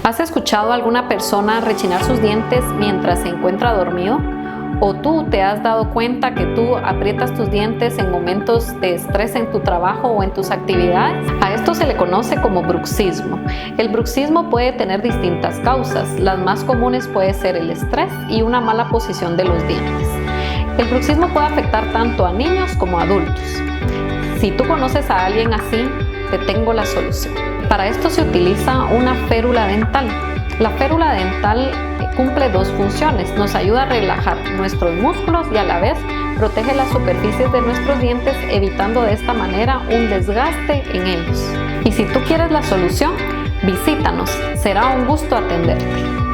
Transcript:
¿Has escuchado a alguna persona rechinar sus dientes mientras se encuentra dormido? ¿O tú te has dado cuenta que tú aprietas tus dientes en momentos de estrés en tu trabajo o en tus actividades? A esto se le conoce como bruxismo. El bruxismo puede tener distintas causas. Las más comunes puede ser el estrés y una mala posición de los dientes. El bruxismo puede afectar tanto a niños como a adultos. Si tú conoces a alguien así, te tengo la solución. Para esto se utiliza una férula dental. La férula dental cumple dos funciones. Nos ayuda a relajar nuestros músculos y a la vez protege las superficies de nuestros dientes, evitando de esta manera un desgaste en ellos. Y si tú quieres la solución, visítanos. Será un gusto atenderte.